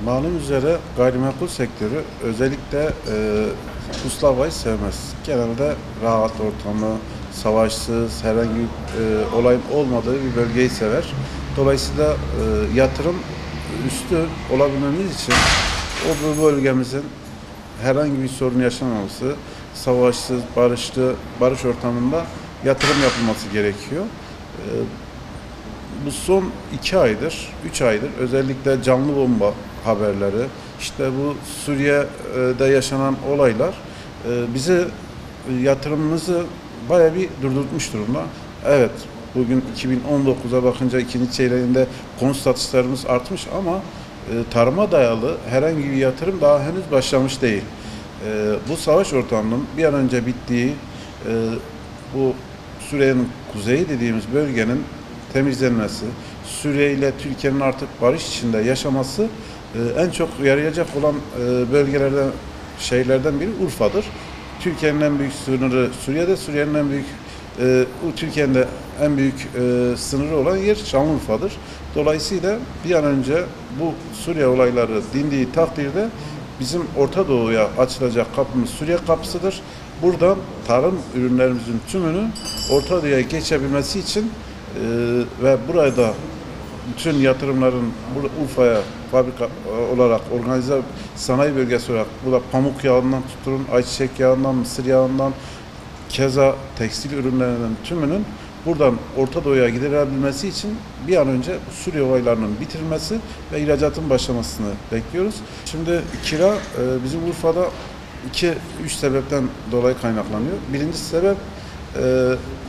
Malum üzere gayrimenkul sektörü özellikle uslavayı sevmez. Genelde rahat ortamı, savaşsız, herhangi bir olayın olmadığı bir bölgeyi sever. Dolayısıyla yatırım üstü olabilmemiz için bu bölgemizin herhangi bir sorun yaşamaması, savaşsız, barış ortamında yatırım yapılması gerekiyor. E, Bu son 2 aydır, 3 aydır özellikle canlı bomba haberleri, işte bu Suriye'de yaşanan olaylar bize yatırımımızı bayağı bir durdurmuş durumda. Evet, bugün 2019'a bakınca ikinci çeyreğinde konut satışlarımız artmış ama tarıma dayalı herhangi bir yatırım daha henüz başlamış değil. Bu savaş ortamının bir an önce bittiği, bu Suriye'nin kuzeyi dediğimiz bölgenin temizlenmesi, Suriye ile Türkiye'nin artık barış içinde yaşaması en çok yarayacak olan bölgelerden, şehirlerden biri Urfa'dır. Türkiye'nin en büyük sınırı Suriye'de, Suriye'nin en büyük Türkiye'nin de en büyük sınırı olan yer Şanlıurfa'dır. Dolayısıyla bir an önce bu Suriye olayları dindiği takdirde bizim Orta Doğu'ya açılacak kapımız Suriye kapısıdır. Buradan tarım ürünlerimizin tümünün Orta Doğu'ya geçebilmesi için ve burada bütün yatırımların Urfa'ya fabrika olarak organize sanayi bölgesi olarak burada pamuk yağından tutun, ayçiçek yağından, mısır yağından keza tekstil ürünlerinin tümünün buradan Orta Doğu'ya gidebilmesi için bir an önce Suriye olaylarının bitirilmesi ve ihracatın başlamasını bekliyoruz. Şimdi kira bizim Urfa'da 2-3 sebepten dolayı kaynaklanıyor. Birinci sebep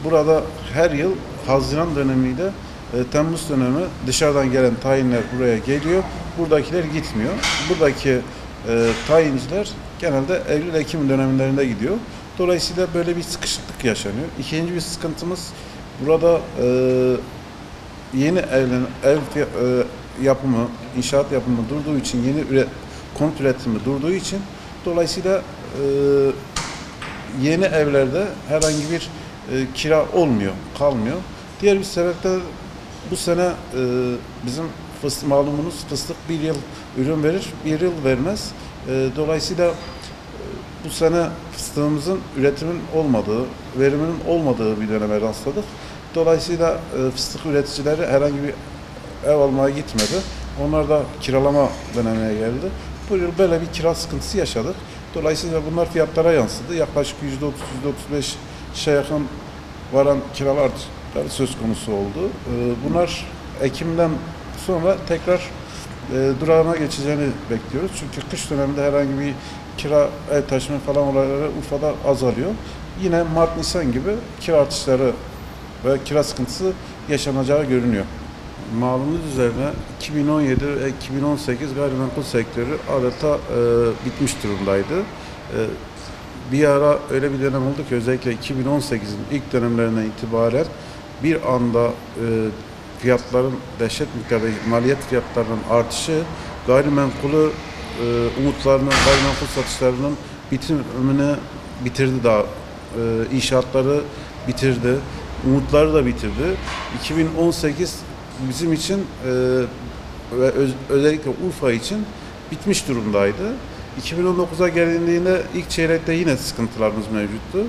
burada her yıl Haziran dönemiyle Temmuz dönemi dışarıdan gelen tayinler buraya geliyor. Buradakiler gitmiyor. Buradaki tayinciler genelde Eylül-Ekim dönemlerinde gidiyor. Dolayısıyla böyle bir sıkışıklık yaşanıyor. İkinci bir sıkıntımız burada yeni ev yapımı, inşaat yapımı durduğu için, konut üretimi durduğu için dolayısıyla yeni evlerde herhangi bir kira olmuyor, kalmıyor. Diğer bir sebep de bu sene bizim malumunuz fıstık bir yıl ürün verir, bir yıl vermez. Dolayısıyla bu sene fıstığımızın üretimin olmadığı, veriminin olmadığı bir döneme rastladık. Dolayısıyla fıstık üreticileri herhangi bir ev almaya gitmedi. Onlar da kiralama dönemine geldi. Bu yıl böyle bir kira sıkıntısı yaşadık. Dolayısıyla bunlar fiyatlara yansıdı. Yaklaşık %30-%35'e yakın varan kiralar söz konusu oldu. Bunlar Ekim'den sonra tekrar durağına geçeceğini bekliyoruz. Çünkü kış döneminde herhangi bir kira, ev taşıma falan olayları Urfa'da azalıyor. Yine Mart-Nisan gibi kira artışları ve kira sıkıntısı yaşanacağı görünüyor. Malumunuz üzerine 2017 ve 2018 gayrimenkul sektörü adeta bitmiş durumdaydı. Bir ara öyle bir dönem oldu ki özellikle 2018'in ilk dönemlerinden itibaren bir anda fiyatların dehşet miktarda maliyet fiyatlarının artışı gayrimenkulü gayrimenkul satışlarının bitimini bitirdi daha. İnşaatları bitirdi. Umutları da bitirdi. 2018 bizim için ve özellikle Urfa için bitmiş durumdaydı. 2019'a gelindiğinde ilk çeyrekte yine sıkıntılarımız mevcuttu.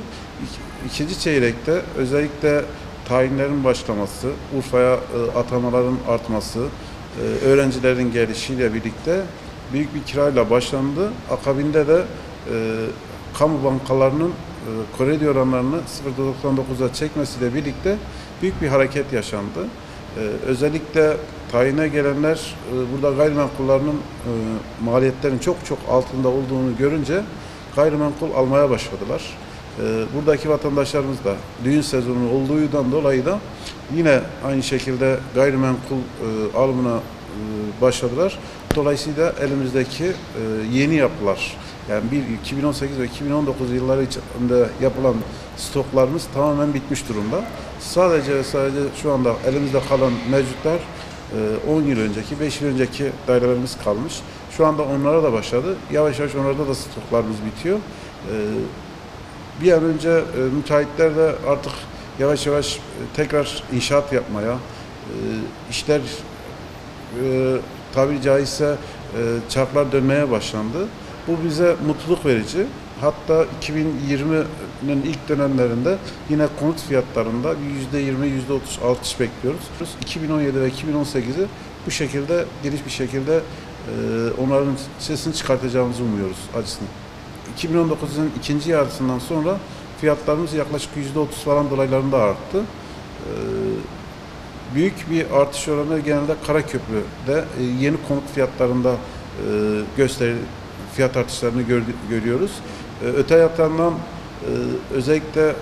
İkinci çeyrekte özellikle tayinlerin başlaması, Urfa'ya atamaların artması, öğrencilerin gelişiyle birlikte büyük bir kirayla başlandı. Akabinde de kamu bankalarının kredi oranlarını 0,99'a çekmesiyle birlikte büyük bir hareket yaşandı. Özellikle tayine gelenler burada gayrimenkullarının maliyetlerin çok altında olduğunu görünce gayrimenkul almaya başladılar. Buradaki vatandaşlarımız da düğün sezonu olduğundan dolayı da yine aynı şekilde gayrimenkul alımına başladılar. Dolayısıyla elimizdeki yeni yapılar, yani 2018 ve 2019 yılları içinde yapılan stoklarımız tamamen bitmiş durumda. Sadece şu anda elimizde kalan mevcutlar 10 yıl önceki, 5 yıl önceki dairelerimiz kalmış. Şu anda onlara da başladı. Yavaş yavaş onlarda da stoklarımız bitiyor. Bir an önce müteahhitler de artık yavaş yavaş tekrar inşaat yapmaya, işler tabiri caizse çarklar dönmeye başlandı. Bu bize mutluluk verici. Hatta 2020'nin ilk dönemlerinde yine konut fiyatlarında bir %20, %30 artış bekliyoruz. 2017 ve 2018'i bu şekilde geniş bir şekilde onların sesini çıkartacağımızı umuyoruz acısını. 2019'un ikinci yarısından sonra fiyatlarımız yaklaşık %30 falan dolaylarında arttı. Büyük bir artış oranı genelde Karaköprü'de yeni konut fiyatlarında fiyat artışlarını görüyoruz. Öte yandan özellikle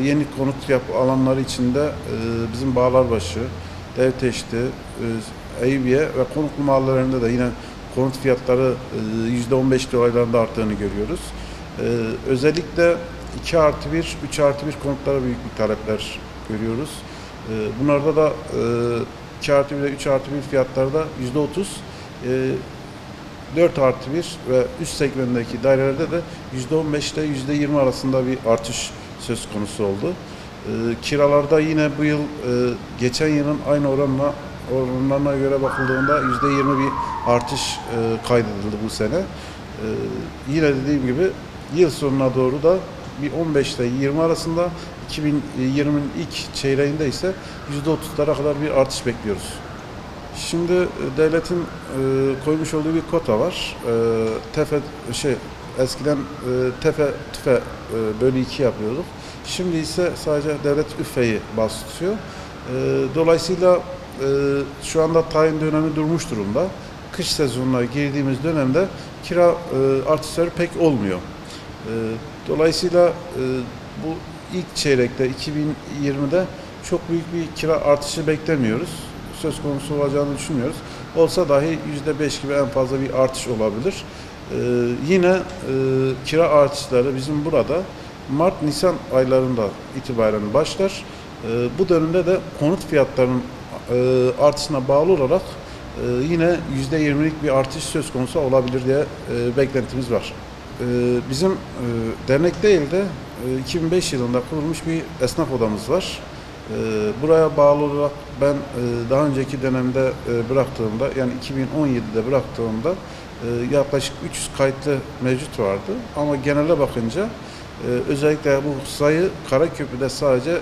yeni konut alanları içinde bizim Bağlarbaşı, Devteşti, Eyüpiye ve Konuklu mahallelerinde de yine konut fiyatları %15 dolaylarında arttığını görüyoruz. Özellikle 2+1, 3+1 konutlara büyük bir talepler görüyoruz. Bunlarda da 2+1 ve 3+1 fiyatlarda %30, 4+1 ve üst segmentindeki dairelerde de %15 ile %20 arasında bir artış söz konusu oldu. Kiralarda yine bu yıl geçen yılın aynı oranlarına göre bakıldığında %20 bir artış kaydedildi bu sene. Yine dediğim gibi yıl sonuna doğru da bir 15 ile 20 arasında, 2020'nin ilk çeyreğinde ise %30'lara kadar bir artış bekliyoruz. Şimdi devletin koymuş olduğu bir kota var. Eskiden tefe tüfe bölü 2 yapıyorduk. Şimdi ise sadece devlet üffeyi bas tutuyor. Dolayısıyla şu anda tayin dönemi durmuş durumda. Kış sezonuna girdiğimiz dönemde kira artışları pek olmuyor. Dolayısıyla bu ilk çeyrekte 2020'de çok büyük bir kira artışı beklemiyoruz. Söz konusu olacağını düşünmüyoruz. Olsa dahi %5 gibi en fazla bir artış olabilir. Yine kira artışları bizim burada Mart-Nisan aylarında itibaren başlar. Bu dönemde de konut fiyatlarının artışına bağlı olarak yine %20'lik bir artış söz konusu olabilir diye beklentimiz var. Bizim dernek değil de 2005 yılında kurulmuş bir esnaf odamız var. Buraya bağlı olarak ben daha önceki dönemde bıraktığımda, yani 2017'de bıraktığımda yaklaşık 300 kayıtlı mevcut vardı. Ama genele bakınca özellikle bu sayı Karaköprü'de sadece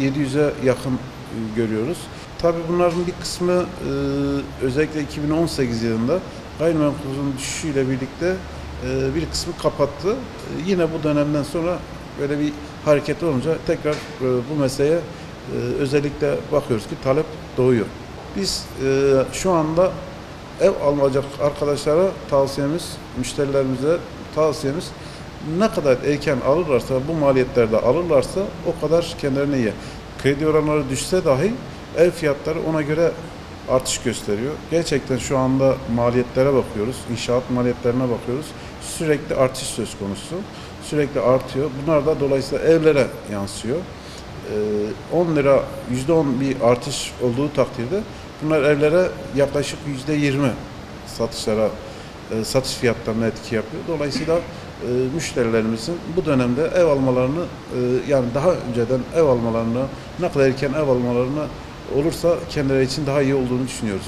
700'e yakın görüyoruz. Tabii bunların bir kısmı özellikle 2018 yılında gayrimenkulün düşüşüyle birlikte bir kısmı kapattı. Yine bu dönemden sonra böyle bir hareket olunca tekrar bu meseleye özellikle bakıyoruz ki talep doğuyor. Biz şu anda ev alacak arkadaşlara tavsiyemiz, müşterilerimize tavsiyemiz ne kadar erken alırlarsa, bu maliyetlerde alırlarsa o kadar kendilerine iyi. Kredi oranları düşse dahi ev fiyatları ona göre artış gösteriyor. Gerçekten şu anda maliyetlere bakıyoruz, inşaat maliyetlerine bakıyoruz. Sürekli artış söz konusu. Sürekli artıyor. Bunlar da dolayısıyla evlere yansıyor. 10 lira, %10 bir artış olduğu takdirde bunlar evlere yaklaşık %20 satış fiyatlarına etki yapıyor. Dolayısıyla müşterilerimizin bu dönemde ev almalarını, yani daha önceden ev almalarını, ne kadar erken ev almalarını olursa kendileri için daha iyi olduğunu düşünüyoruz.